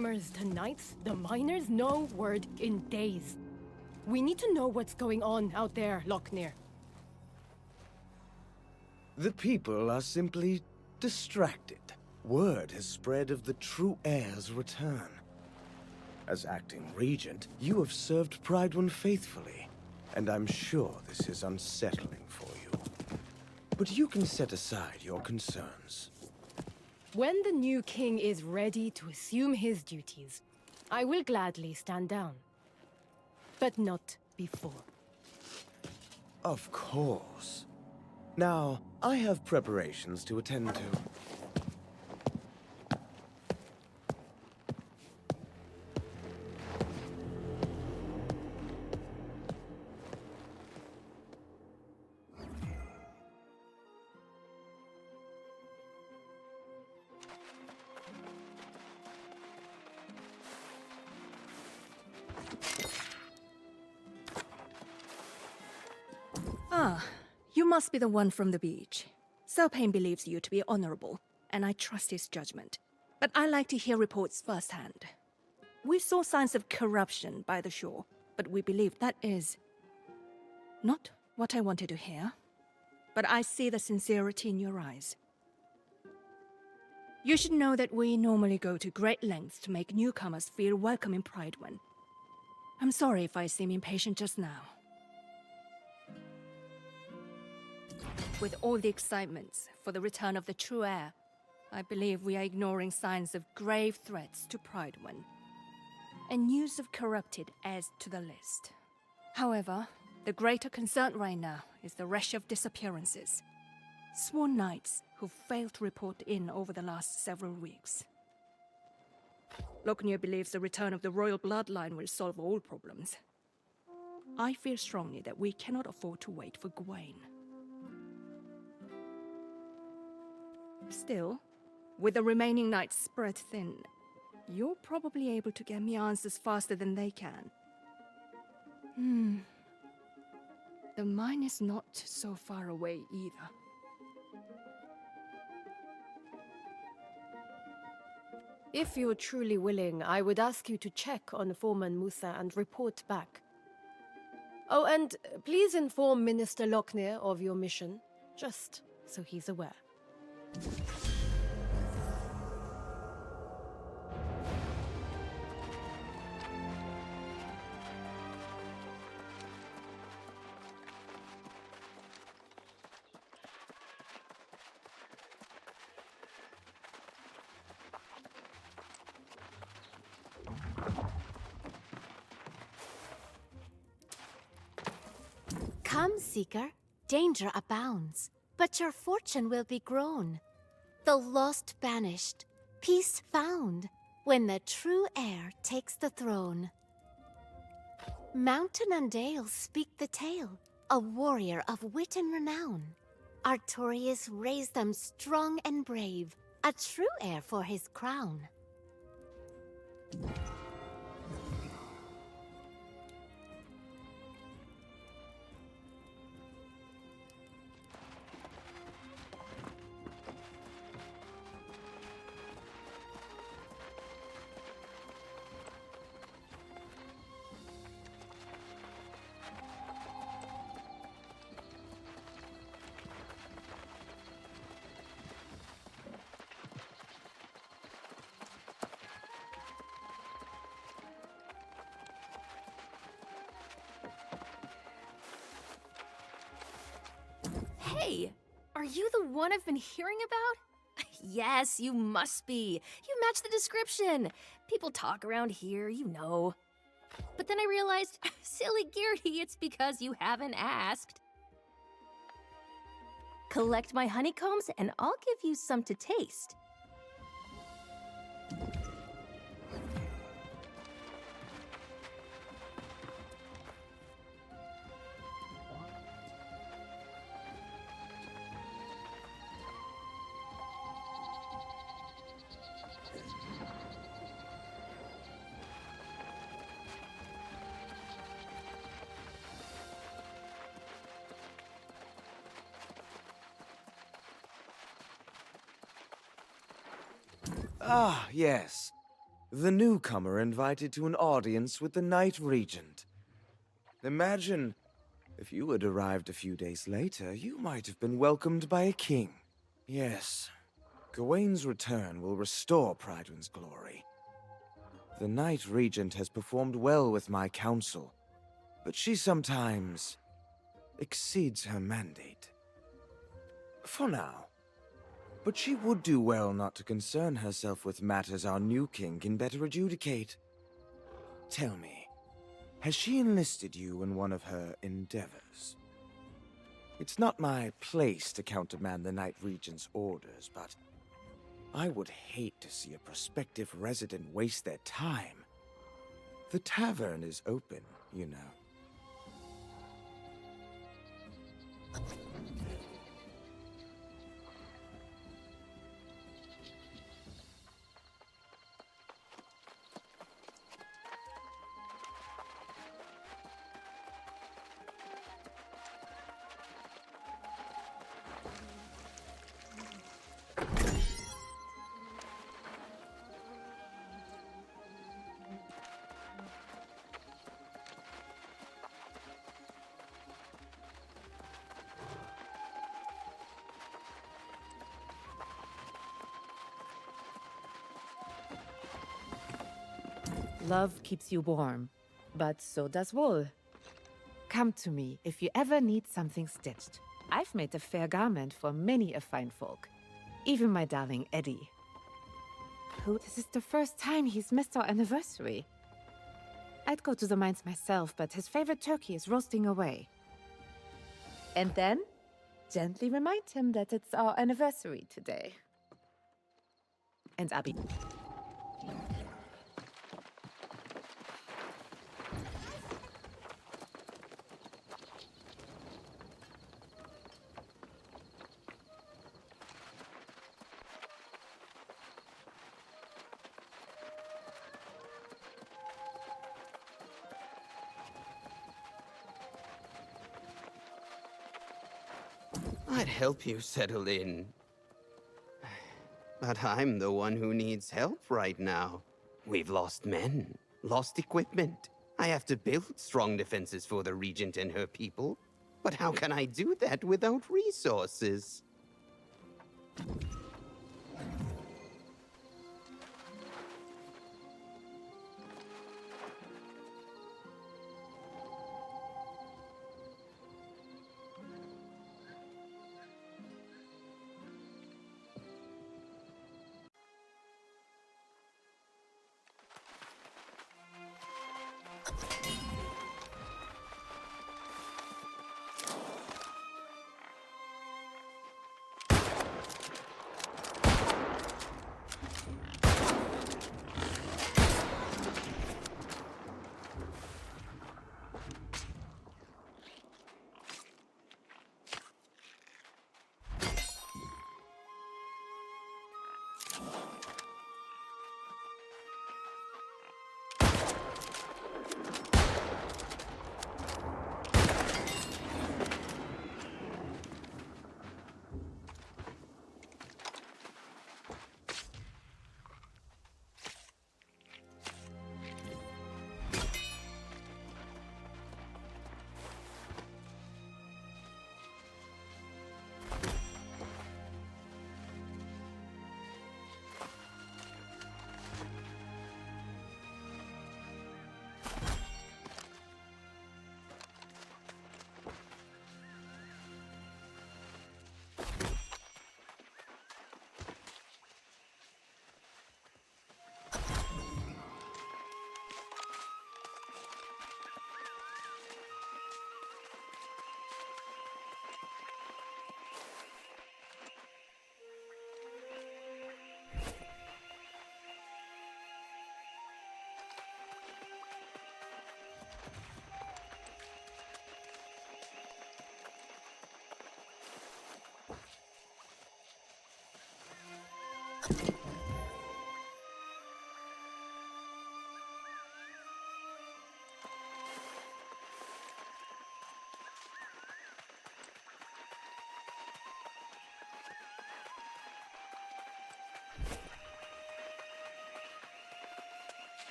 farmers to knights, the miners no word in days. We need to know what's going on out there, Lochnir. The people are simply distracted. Word has spread of the true heir's return. As acting regent, you have served Pridewin faithfully, and I'm sure this is unsettling for you. But you can set aside your concerns. When the new king is ready to assume his duties, I will gladly stand down. But not before. Of course. Now, I have preparations to attend to. Ah, you must be the one from the beach. Serpane believes you to be honorable, and I trust his judgment. But I like to hear reports firsthand. We saw signs of corruption by the shore, but we believe that is not what I wanted to hear. But I see the sincerity in your eyes. You should know that we normally go to great lengths to make newcomers feel welcome in Pridewin. I'm sorry if I seem impatient just now. With all the excitements for the return of the true heir, I believe we are ignoring signs of grave threats to Pridewin. And news of corrupted adds to the list. However, the greater concern right now is the rush of disappearances. Sworn knights who failed to report in over the last several weeks. Lochnir believes the return of the royal bloodline will solve all problems. I feel strongly that we cannot afford to wait for Gwaine. Still, with the remaining knights spread thin, you're probably able to get me answers faster than they can. The mine is not so far away either. If you're truly willing, I would ask you to check on Foreman Musa and report back. Oh, and please inform Minister Lochner of your mission, just so he's aware. Come, Seeker. Danger abounds, but your fortune will be grown. The lost banished, peace found, when the true heir takes the throne. Mountain and dale speak the tale, a warrior of wit and renown. Artorius raised them strong and brave, a true heir for his crown. Hey, are you the one I've been hearing about? Yes, you must be. You match the description. People talk around here, you know. But then I realized, silly Geardy, it's because you haven't asked. Collect my honeycombs and I'll give you some to taste. Ah, yes. The newcomer invited to an audience with the Night Regent. Imagine, if you had arrived a few days later, you might have been welcomed by a king. Yes, Gawain's return will restore Pridewin's glory. The Night Regent has performed well with my council, but she sometimes exceeds her mandate. For now. But she would do well not to concern herself with matters our new king can better adjudicate. Tell me, has she enlisted you in one of her endeavors? It's not my place to countermand the Night Regent's orders, but I would hate to see a prospective resident waste their time. The tavern is open, you know. Love keeps you warm, but so does wool. Come to me if you ever need something stitched. I've made a fair garment for many a fine folk, even my darling Eddie. This is the first time he's missed our anniversary. I'd go to the mines myself, but his favorite turkey is roasting away. And then, gently remind him that it's our anniversary today. And Abby. I'd help you settle in. But I'm the one who needs help right now. We've lost men, lost equipment. I have to build strong defenses for the Regent and her people. But how can I do that without resources?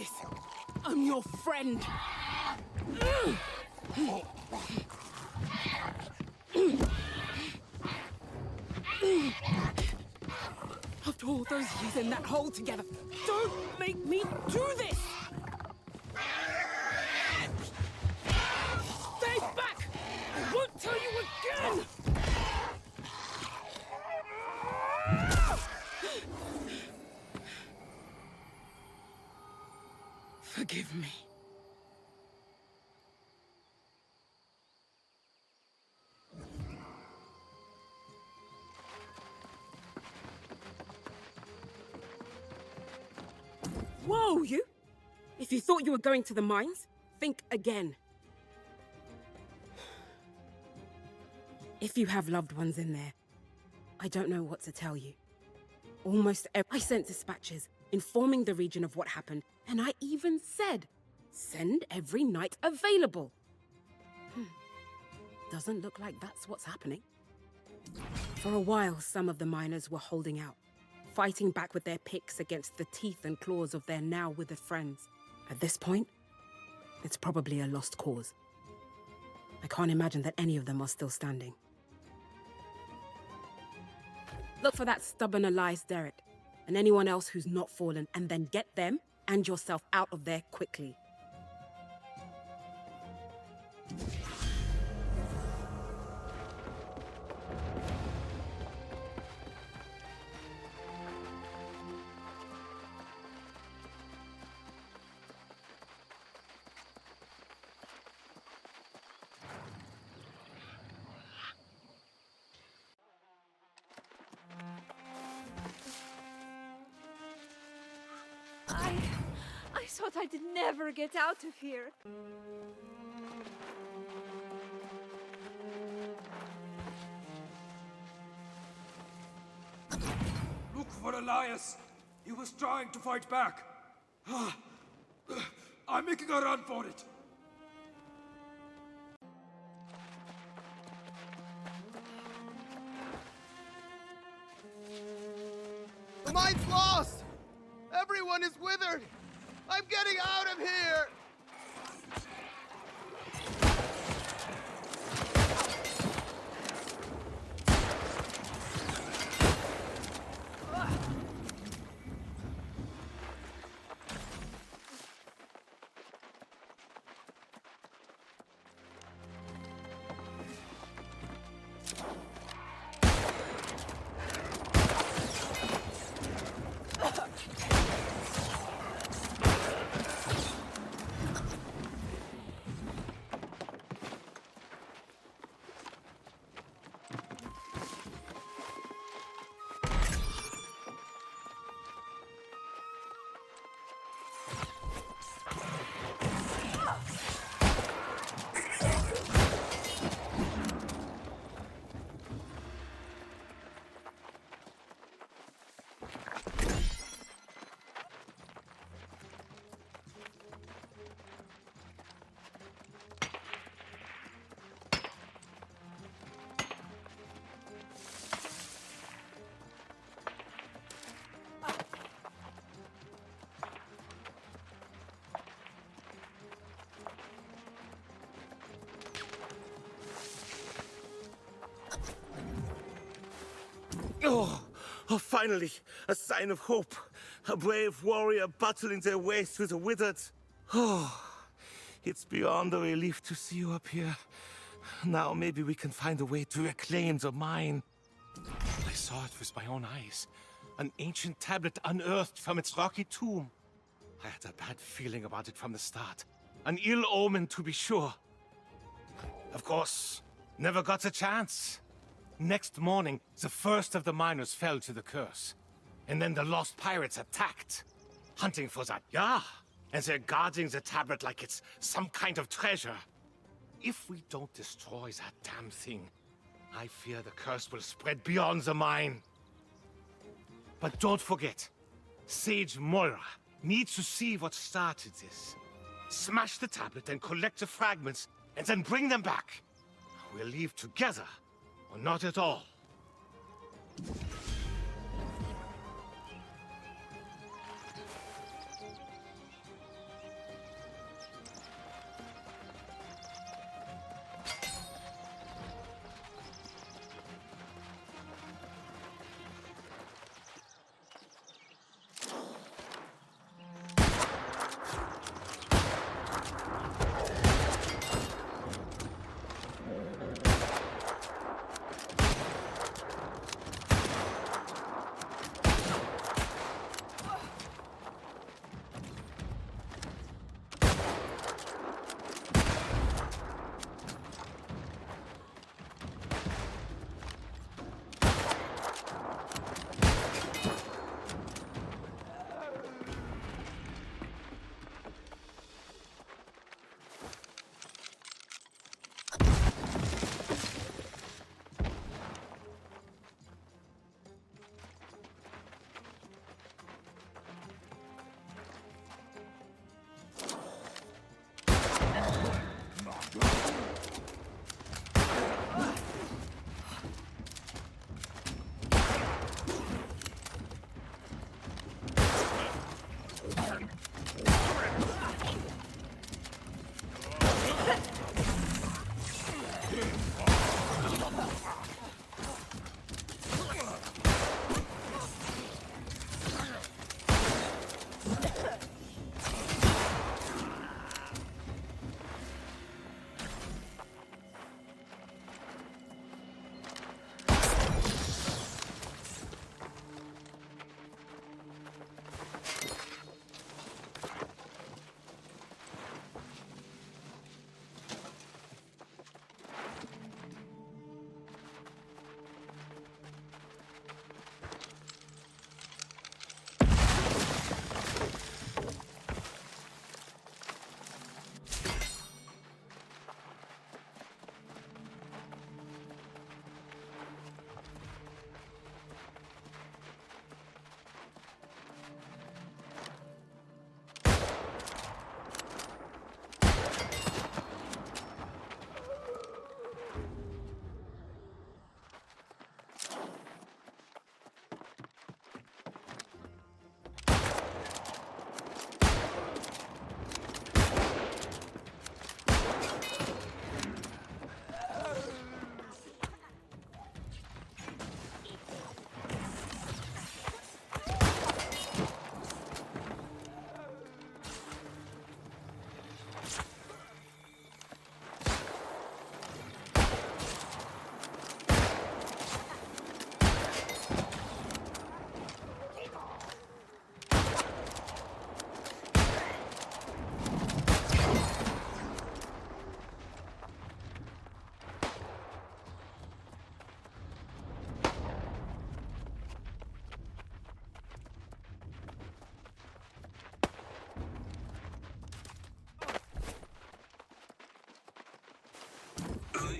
this. I'm your friend. After all those years in that hole together, don't make me do this! Stay back! I won't tell you again! Forgive me. Whoa, you! If you thought you were going to the mines, think again. If you have loved ones in there, I don't know what to tell you. I sent dispatches informing the region of what happened, and I even said, send every knight available. Doesn't look like that's what's happening. For a while, some of the miners were holding out, fighting back with their picks against the teeth and claws of their now withered friends. At this point, it's probably a lost cause. I can't imagine that any of them are still standing. Look for that stubborn Elias Derrick, and anyone else who's not fallen, and then get them and yourself out of there quickly. I thought I'd never get out of here. Look for Elias. He was trying to fight back. I'm making a run for it. The mine's lost! Everyone is withered! I'm getting out of here! Oh, finally, a sign of hope. A brave warrior battling their way through the withered. Oh, it's beyond a relief to see you up here. Now maybe we can find a way to reclaim the mine. I saw it with my own eyes. An ancient tablet unearthed from its rocky tomb. I had a bad feeling about it from the start. An ill omen, to be sure. Of course, never got a chance. Next morning, the first of the miners fell to the curse. And then the lost pirates attacked, hunting for that. Yeah, and they're guarding the tablet like it's some kind of treasure. If we don't destroy that damn thing, I fear the curse will spread beyond the mine. But don't forget, Sage Moira needs to see what started this. Smash the tablet and collect the fragments, and then bring them back. We'll leave together, or not at all.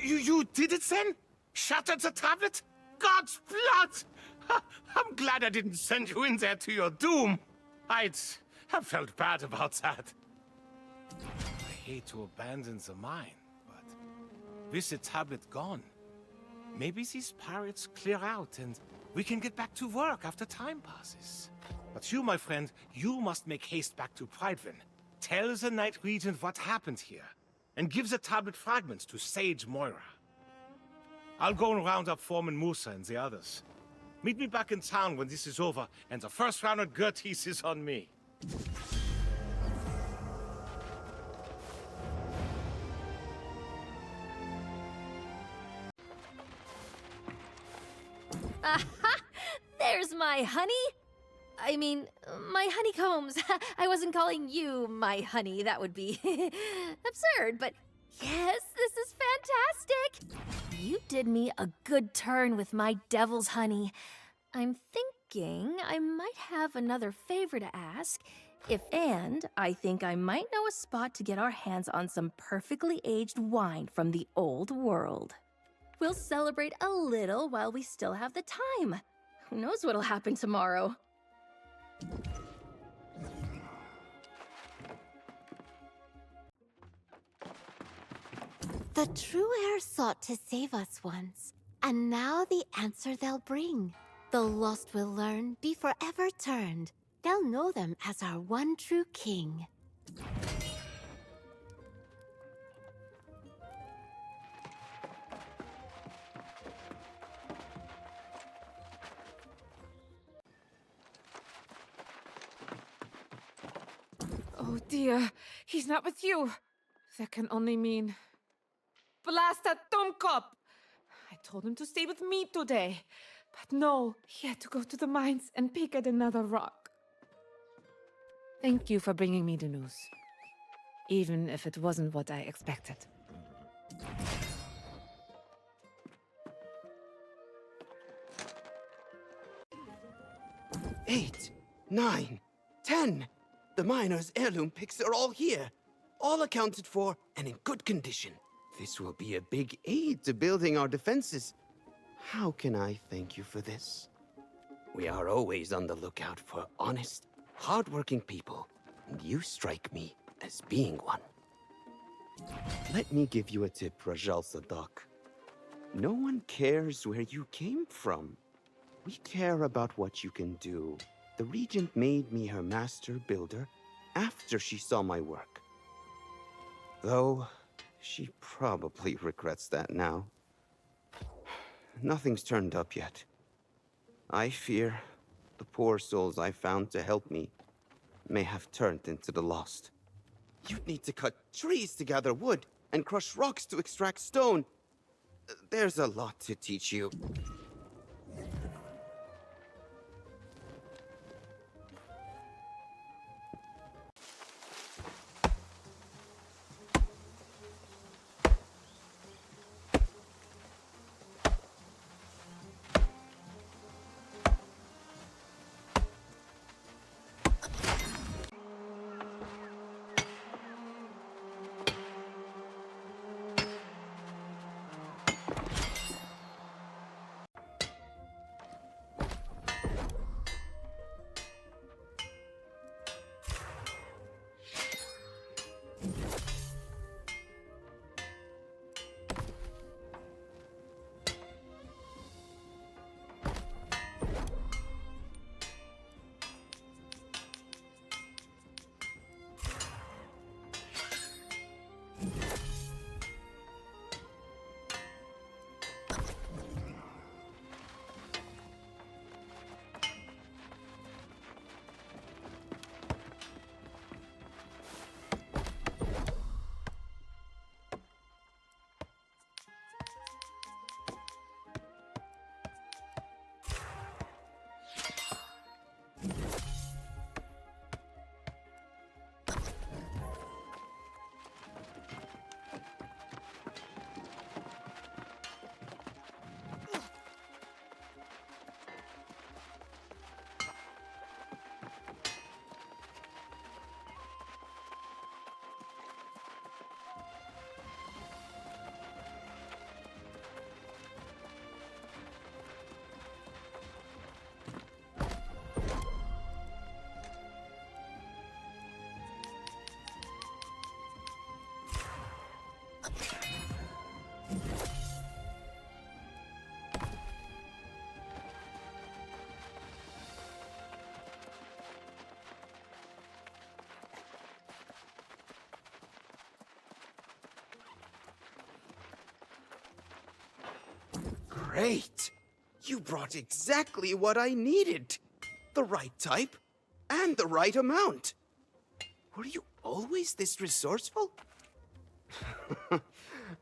You did it then? Shattered the tablet? God's blood! I'm glad I didn't send you in there to your doom. I'd have felt bad about that. I hate to abandon the mine, but with the tablet gone, maybe these pirates clear out and we can get back to work after time passes. But you, my friend, you must make haste back to Pridewin. Tell the Night Regent what happened here, and give the tablet fragments to Sage Moira. I'll go and round up Foreman Musa and the others. Meet me back in town when this is over, and the first round of Gerties is on me. Aha! There's my honey! I mean, my honeycombs. I wasn't calling you my honey. That would be absurd, but yes, this is fantastic! You did me a good turn with my devil's honey. I'm thinking I might have another favor to ask. And I think I might know a spot to get our hands on some perfectly aged wine from the old world. We'll celebrate a little while we still have the time. Who knows what'll happen tomorrow? The true heir sought to save us once, and now the answer they'll bring. The lost will learn, be forever turned. They'll know them as our one true king. Oh dear, he's not with you. That can only mean... Blast that Dummkopf! I told him to stay with me today. But no, he had to go to the mines and pick at another rock. Thank you for bringing me the news. Even if it wasn't what I expected. 8, 9, 10. The miner's heirloom picks are all here. All accounted for and in good condition. This will be a big aid to building our defenses. How can I thank you for this? We are always on the lookout for honest, hardworking people, and you strike me as being one. Let me give you a tip, Rajal Sadak. No one cares where you came from. We care about what you can do. The Regent made me her master builder after she saw my work. Though, she probably regrets that now. Nothing's turned up yet. I fear the poor souls I found to help me may have turned into the lost. You'd need to cut trees to gather wood, and crush rocks to extract stone. There's a lot to teach you. Great! You brought exactly what I needed. The right type, and the right amount. Were you always this resourceful?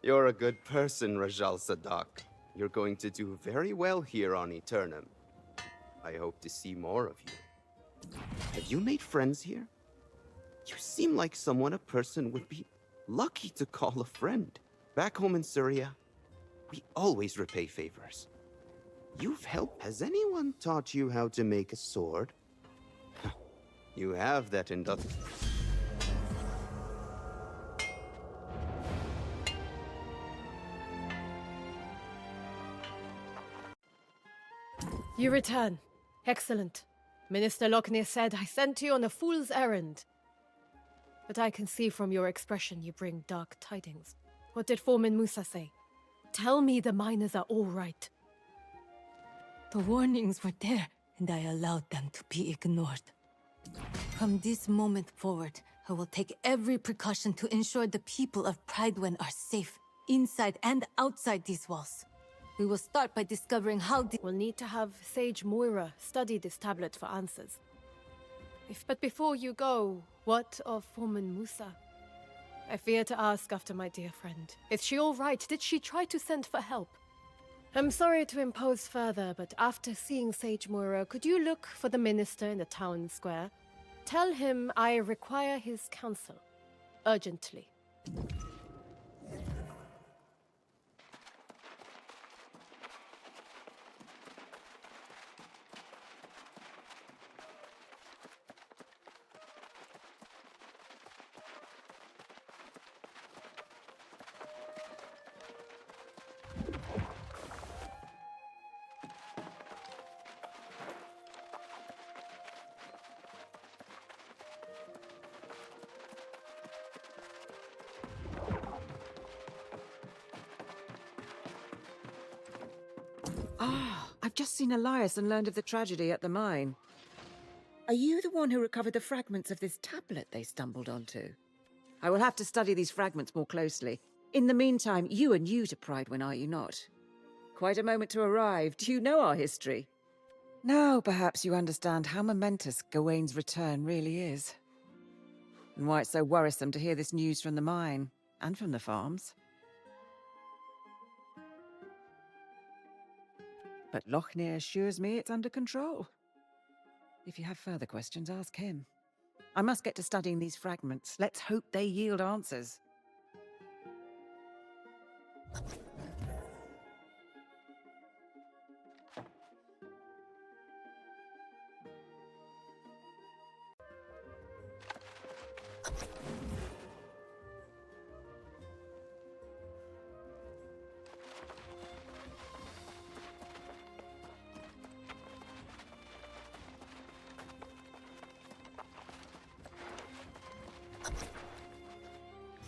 You're a good person, Rajal Sadak. You're going to do very well here on Aeternum. I hope to see more of you. Have you made friends here? You seem like someone a person would be lucky to call a friend. Back home in Syria, we always repay favors. You've helped. Has anyone taught you how to make a sword? You have that induction. You return. Excellent. Minister Lochnir said I sent you on a fool's errand. But I can see from your expression you bring dark tidings. What did Foreman Musa say? Tell me the miners are all right. The warnings were there, and I allowed them to be ignored. From this moment forward, I will take every precaution to ensure the people of Pridewin are safe, inside and outside these walls. We will start by discovering how We'll need to have Sage Moira study this tablet for answers. But before you go, what of Foreman Musa? I fear to ask after my dear friend. Is she all right? Did she try to send for help? I'm sorry to impose further, but after seeing Sage Moira, could you look for the minister in the town square? Tell him I require his counsel. Urgently. I've just seen Elias and learned of the tragedy at the mine. Are you the one who recovered the fragments of this tablet they stumbled onto? I will have to study these fragments more closely. In the meantime, you are new to Pridewin, are you not? Quite a moment to arrive. Do you know our history? Now, perhaps you understand how momentous Gawain's return really is. And why it's so worrisome to hear this news from the mine, and from the farms. But Lochnir assures me it's under control. If you have further questions, ask him. I must get to studying these fragments. Let's hope they yield answers.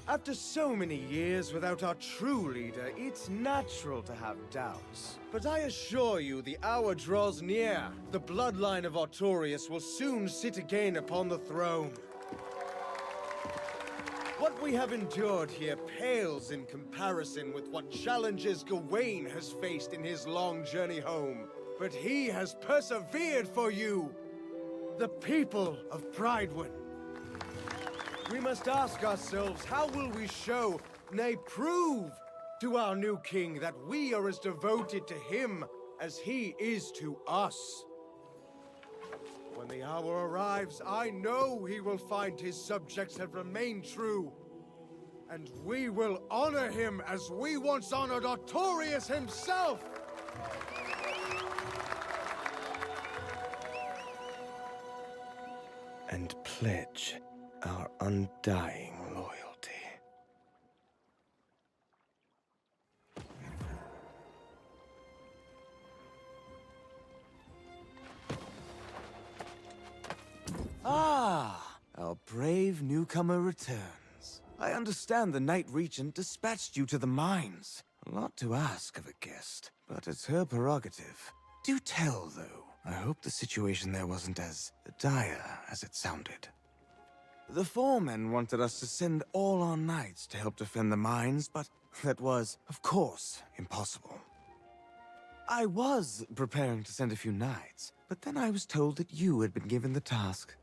After so many years without our true leader, it's natural to have doubts. But I assure you, the hour draws near. The bloodline of Artorius will soon sit again upon the throne. What we have endured here pales in comparison with what challenges Gawain has faced in his long journey home. But he has persevered for you, the people of Pridewin. We must ask ourselves, how will we show, nay prove, to our new king that we are as devoted to him as he is to us? When the hour arrives, I know he will find his subjects have remained true. And we will honor him as we once honored Artorius himself! And pledge our undying loyalty. Ah, our brave newcomer returns. I understand the Knight Regent dispatched you to the mines. A lot to ask of a guest, but it's her prerogative. Do tell, though. I hope the situation there wasn't as dire as it sounded. The foremen wanted us to send all our knights to help defend the mines, but that was, of course, impossible. I was preparing to send a few knights, but then I was told that you had been given the task.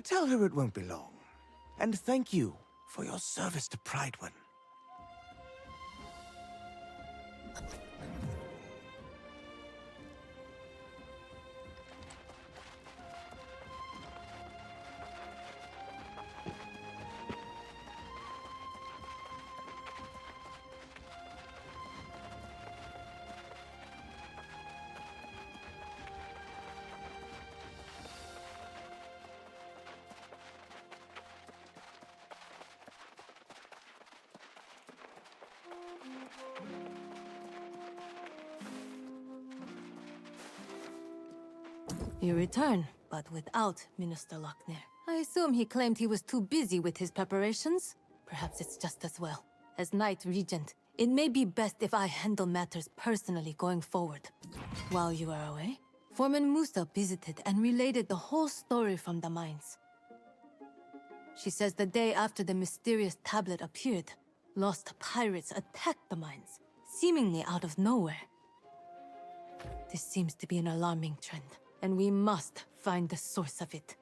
Tell her it won't be long, and thank you for your service to Pridewin. You return, but without Minister Lochner. I assume he claimed he was too busy with his preparations? Perhaps it's just as well. As Knight Regent, it may be best if I handle matters personally going forward. While you were away, Foreman Musa visited and related the whole story from the mines. She says the day after the mysterious tablet appeared, lost pirates attacked the mines, seemingly out of nowhere. This seems to be an alarming trend, and we must find the source of it.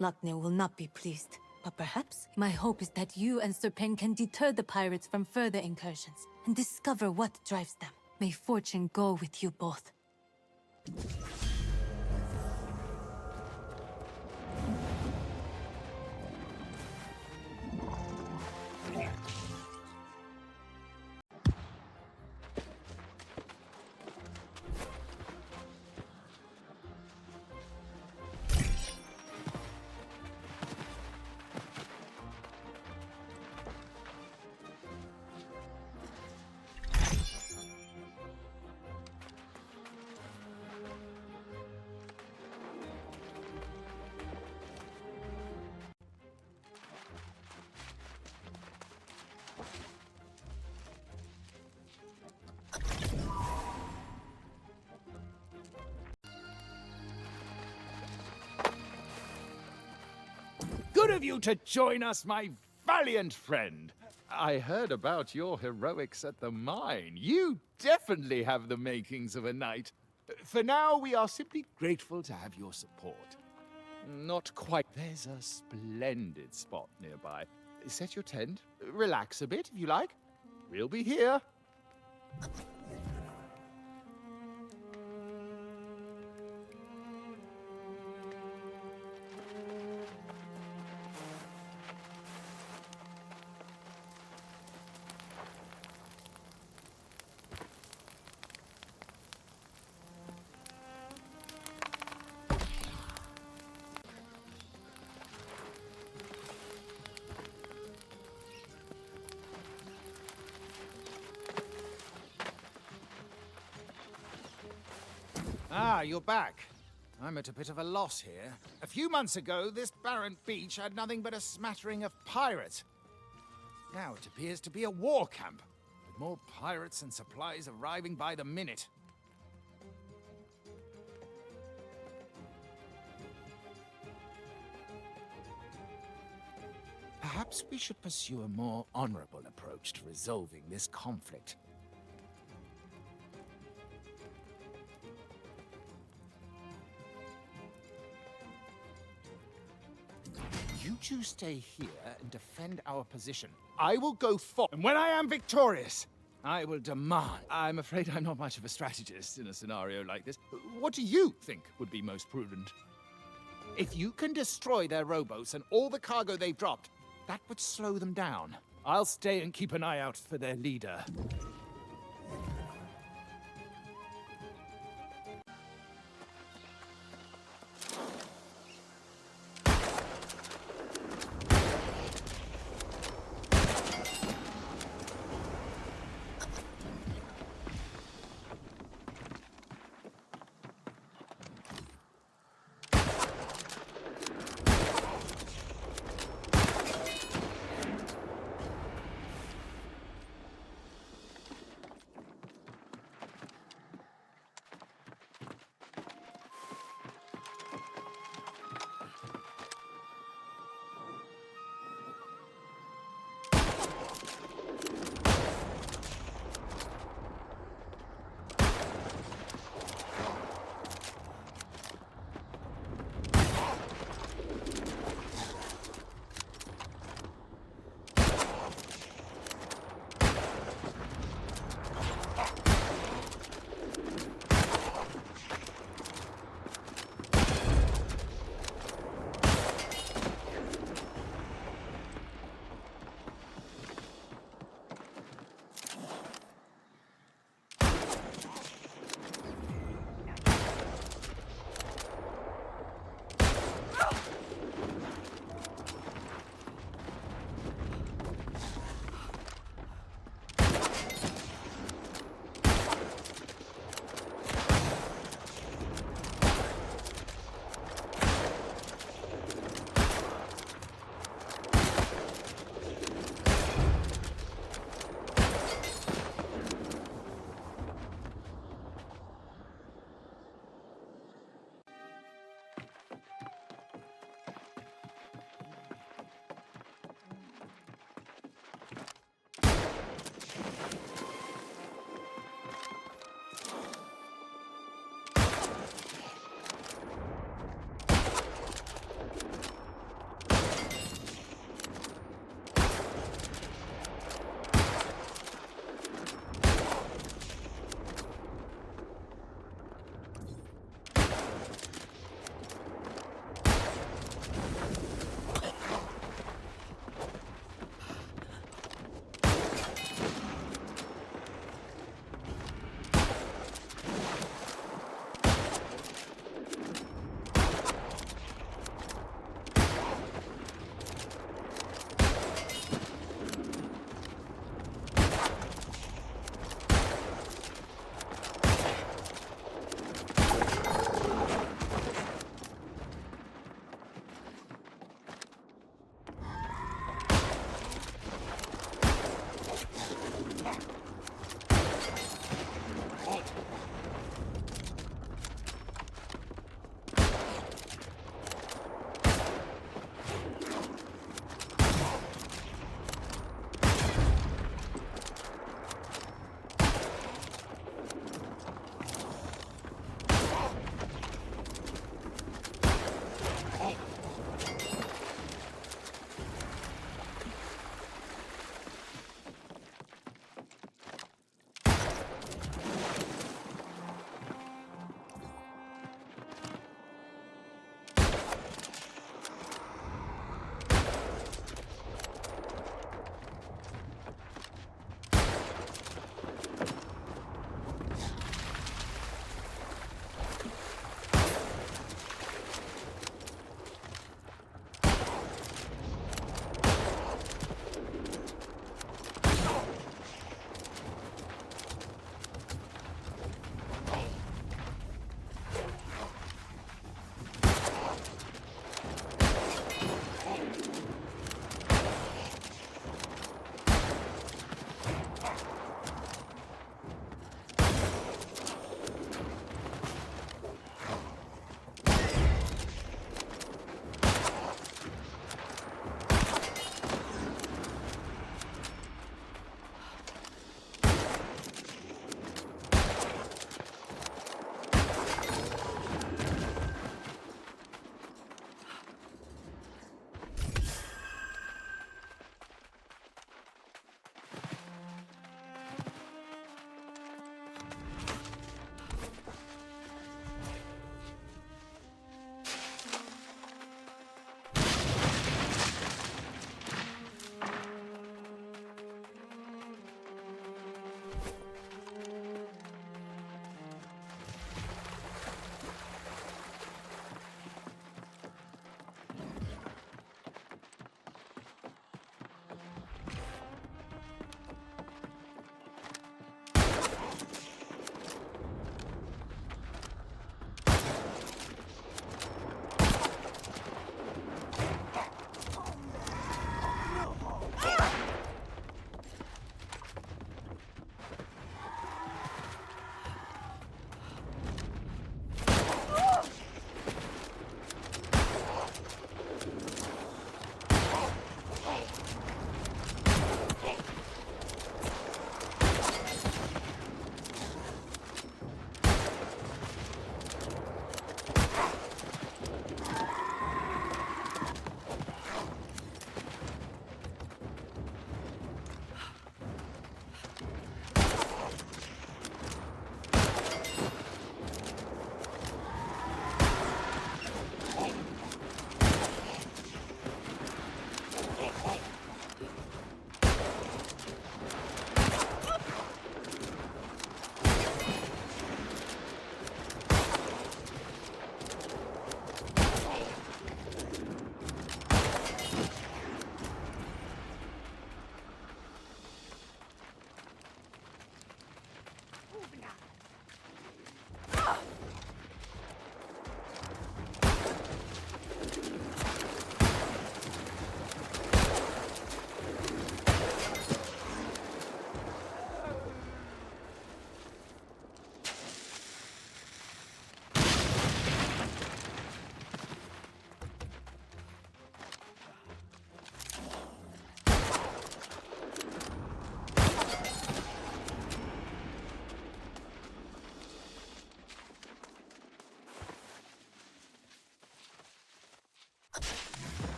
Lochner will not be pleased, but perhaps my hope is that you and Sir Pen can deter the pirates from further incursions and discover what drives them. May fortune go with you both. Good of you to join us, my valiant friend. I heard about your heroics at the mine. You definitely have the makings of a knight. For now, we are simply grateful to have your support. Not quite. There's a splendid spot nearby. Set your tent, relax a bit if you like. We'll be here. Ah, you're back. I'm at a bit of a loss here. A few months ago, this barren beach had nothing but a smattering of pirates. Now it appears to be a war camp, with more pirates and supplies arriving by the minute. Perhaps we should pursue a more honorable approach to resolving this conflict. You two stay here and defend our position. I will go forward, and when I am victorious, I will demand. I'm afraid I'm not much of a strategist in a scenario like this. What do you think would be most prudent? If you can destroy their rowboats and all the cargo they've dropped, that would slow them down. I'll stay and keep an eye out for their leader.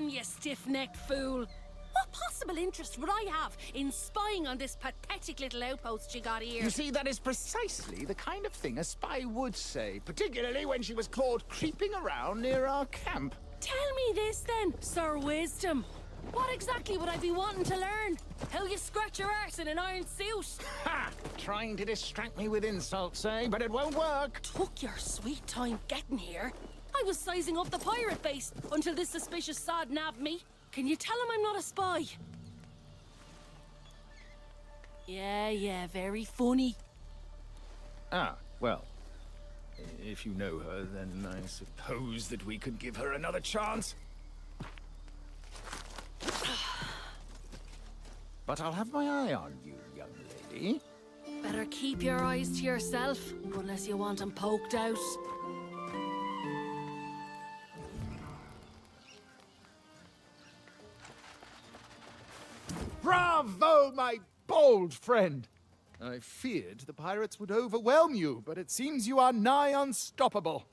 on, you stiff-necked fool! What possible interest would I have in spying on this pathetic little outpost you got here? You see, that is precisely the kind of thing a spy would say, particularly when she was caught creeping around near our camp. Tell me this then, Sir Wisdom. What exactly would I be wanting to learn? How you scratch your arse in an iron suit? Ha! Trying to distract me with insults, eh? But it won't work. Took your sweet time getting here. I was sizing up the pirate base until this suspicious sod nabbed me. Can you tell him I'm not a spy? Yeah, very funny. Ah, well. If you know her, then I suppose that we could give her another chance. But I'll have my eye on you, young lady. Better keep your eyes to yourself, unless you want them poked out. Bravo, my bold friend! I feared the pirates would overwhelm you, but it seems you are nigh unstoppable.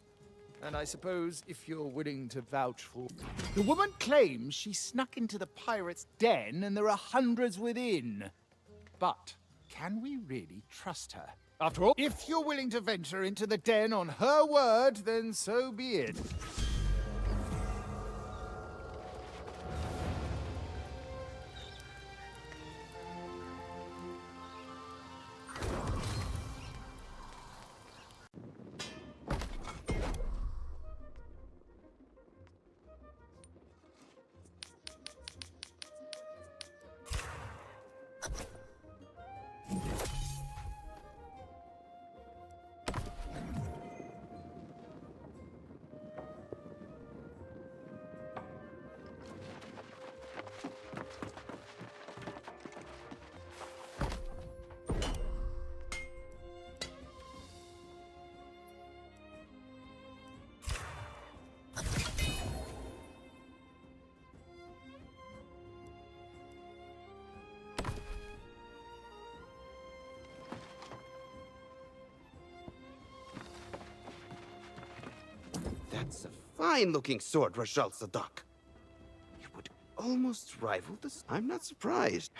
And I suppose if you're willing to vouch for... The woman claims she snuck into the pirates' den and there are hundreds within. But can we really trust her? After all, if you're willing to venture into the den on her word, then so be it. That's a fine-looking sword, Rashal Sadak. It would almost rival this. I'm not surprised.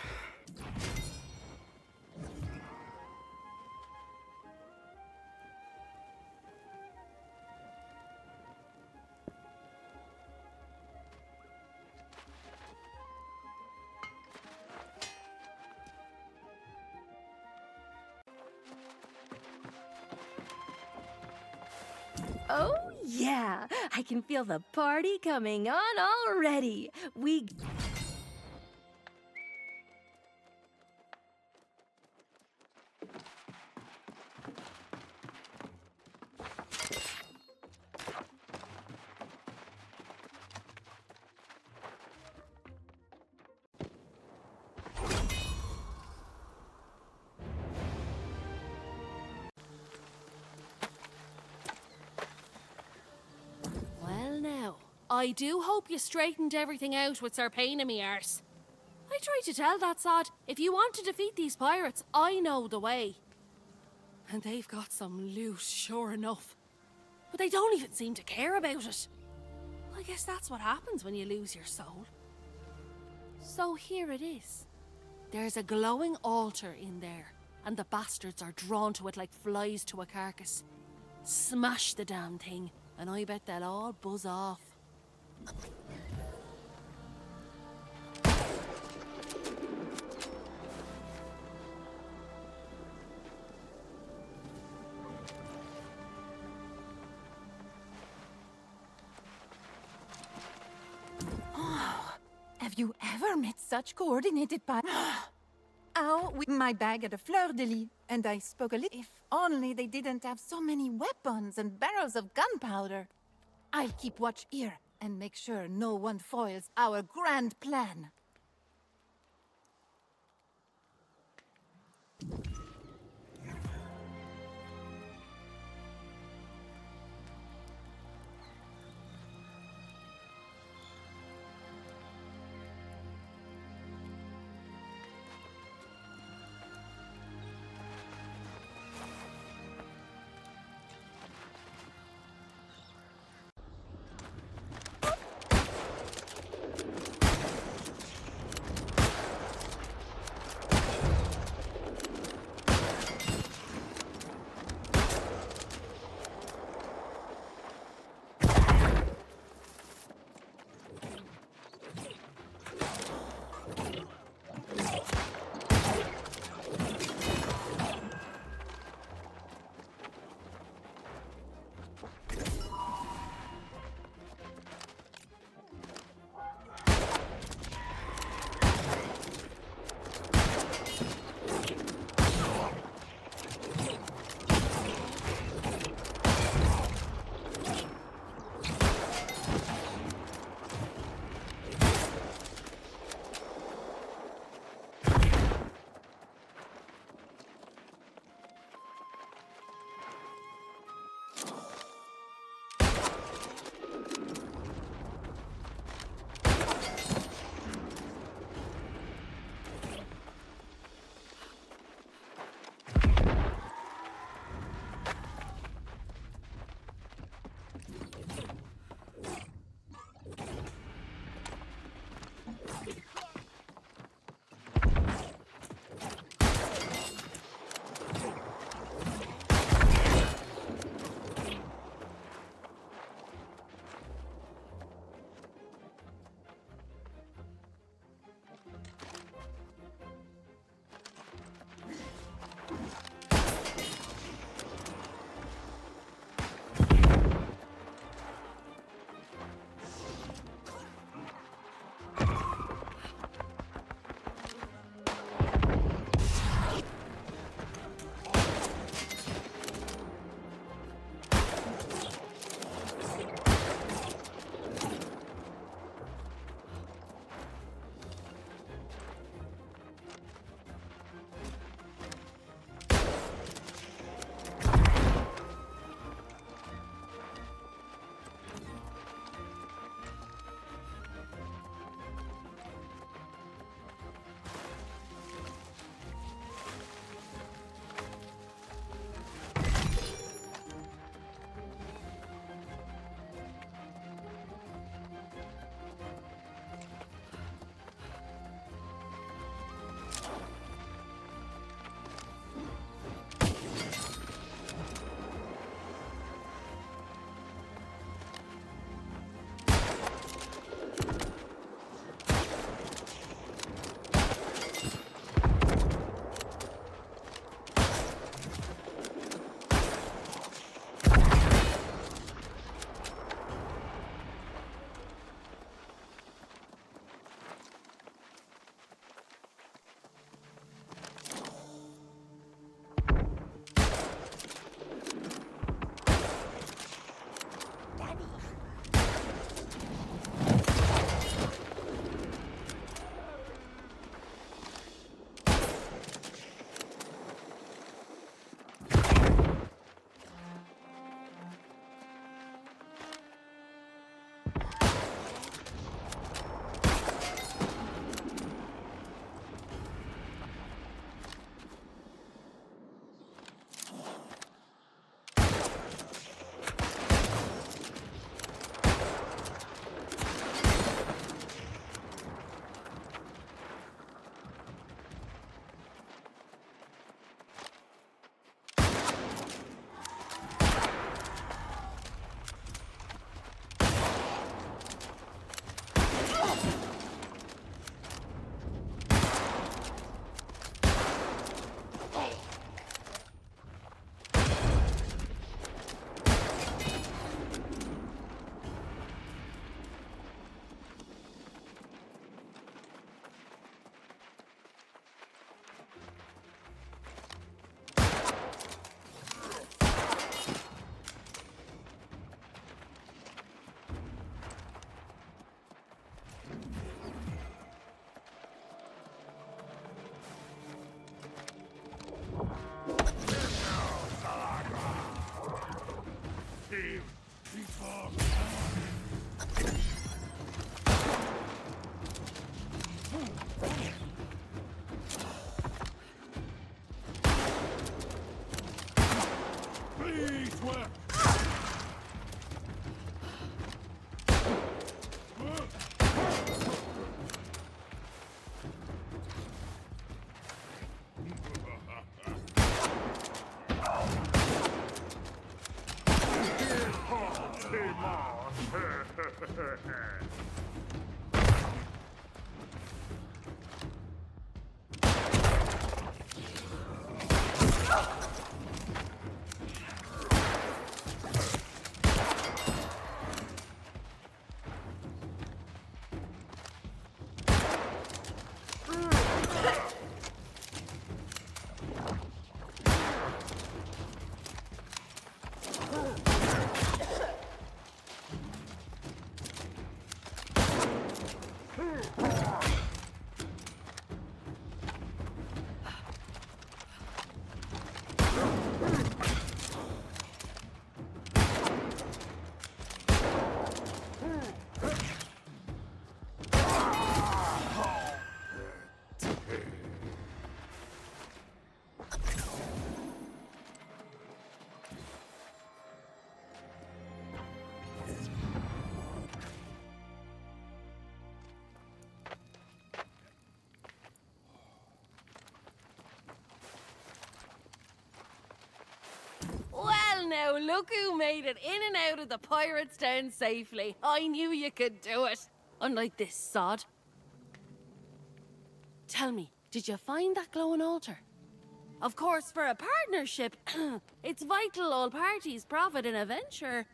Oh, yeah. I can feel the party coming on already. I do hope you straightened everything out with Sir Pain in me arse. I tried to tell that sod, if you want to defeat these pirates, I know the way. And they've got some loot, sure enough. But they don't even seem to care about it. I guess that's what happens when you lose your soul. So here it is. There's a glowing altar in there, and the bastards are drawn to it like flies to a carcass. Smash the damn thing, and I bet they'll all buzz off. Have you ever met such coordinated Ow, with my bag at a fleur-de-lis, and I spoke a little. If only they didn't have so many weapons and barrels of gunpowder. I'll keep watch here and make sure no one foils our grand plan. Well, now, look who made it in and out of the pirates' den safely. I knew you could do it. Unlike this sod. Tell me, did you find that glowing altar? Of course, for a partnership, it's vital all parties profit in a venture.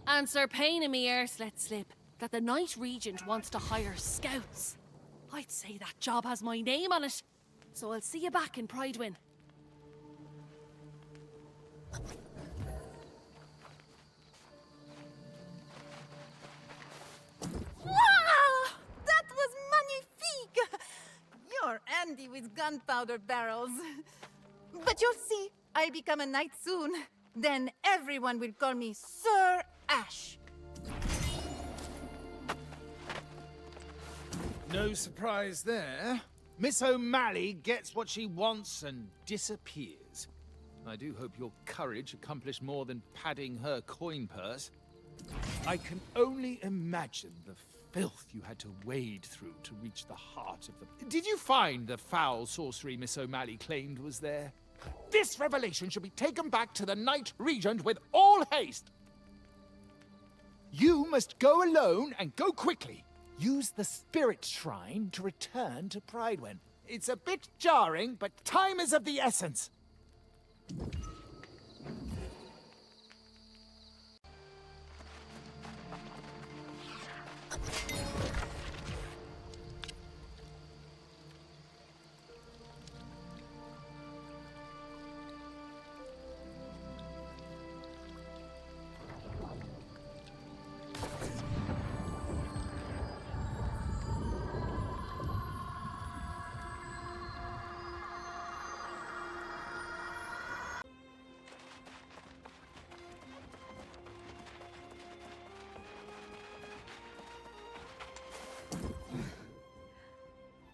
And Sir Payne and me arse let slip that the Knight Regent wants to hire scouts. I'd say that job has my name on it. So I'll see you back in Pridewin. Wow! That was magnifique! You're Andy with gunpowder barrels. But you'll see, I'll become a knight soon. Then everyone will call me Sir Ash. No surprise there. Miss O'Malley gets what she wants and disappears. I do hope your courage accomplished more than padding her coin purse. I can only imagine the filth you had to wade through to reach the heart of the... Did you find the foul sorcery Miss O'Malley claimed was there? This revelation should be taken back to the Knight Regent with all haste! You must go alone and go quickly. Use the Spirit Shrine to return to Pridewin. It's a bit jarring, but time is of the essence.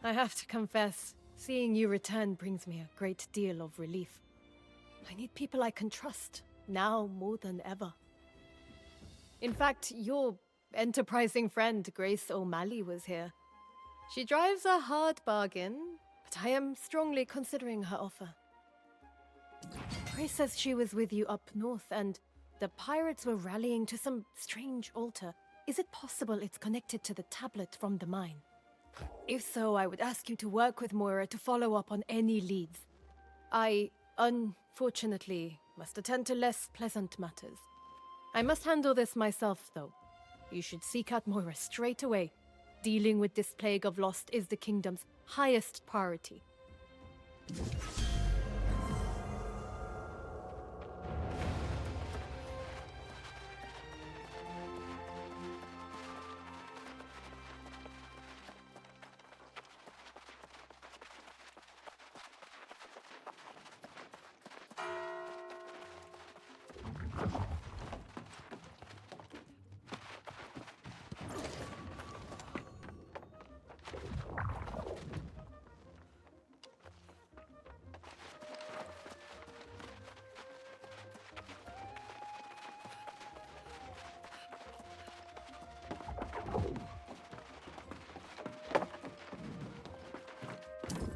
I have to confess, seeing you return brings me a great deal of relief. I need people I can trust, now more than ever. In fact, your enterprising friend, Grace O'Malley, was here. She drives a hard bargain, but I am strongly considering her offer. Grace says she was with you up north, and the pirates were rallying to some strange altar. Is it possible it's connected to the tablet from the mine? If so, I would ask you to work with Moira to follow up on any leads. I, unfortunately, must attend to less pleasant matters. I must handle this myself, though. You should seek out Moira straight away. Dealing with this plague of lost is the kingdom's highest priority.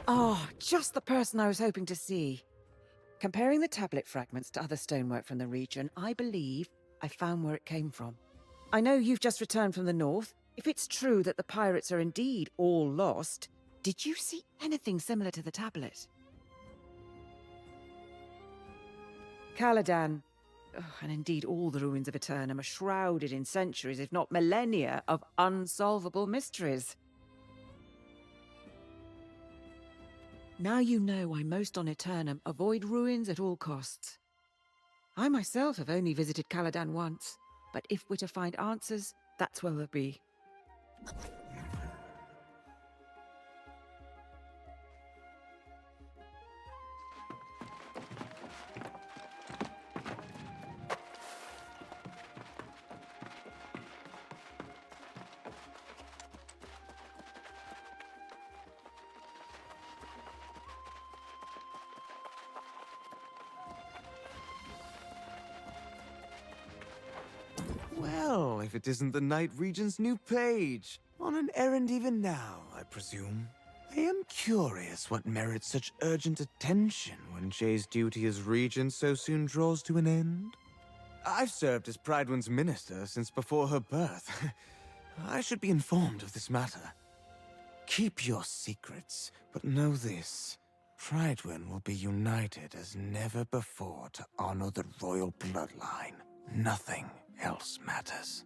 Oh, just the person I was hoping to see. Comparing the tablet fragments to other stonework from the region, I believe I found where it came from. I know you've just returned from the north. If it's true that the pirates are indeed all lost, did you see anything similar to the tablet? Kaladan, and indeed all the ruins of Aeternum, are shrouded in centuries, if not millennia, of unsolvable mysteries. Now you know why most on Aeternum avoid ruins at all costs. I myself have only visited Kaladan once, but if we're to find answers, that's where we'll be. Well, if it isn't the Night Regent's new page. On an errand even now, I presume. I am curious what merits such urgent attention when Jay's duty as regent so soon draws to an end. I've served as Pridewin's minister since before her birth. I should be informed of this matter. Keep your secrets, but know this. Pridewin will be united as never before to honor the royal bloodline. Nothing else matters.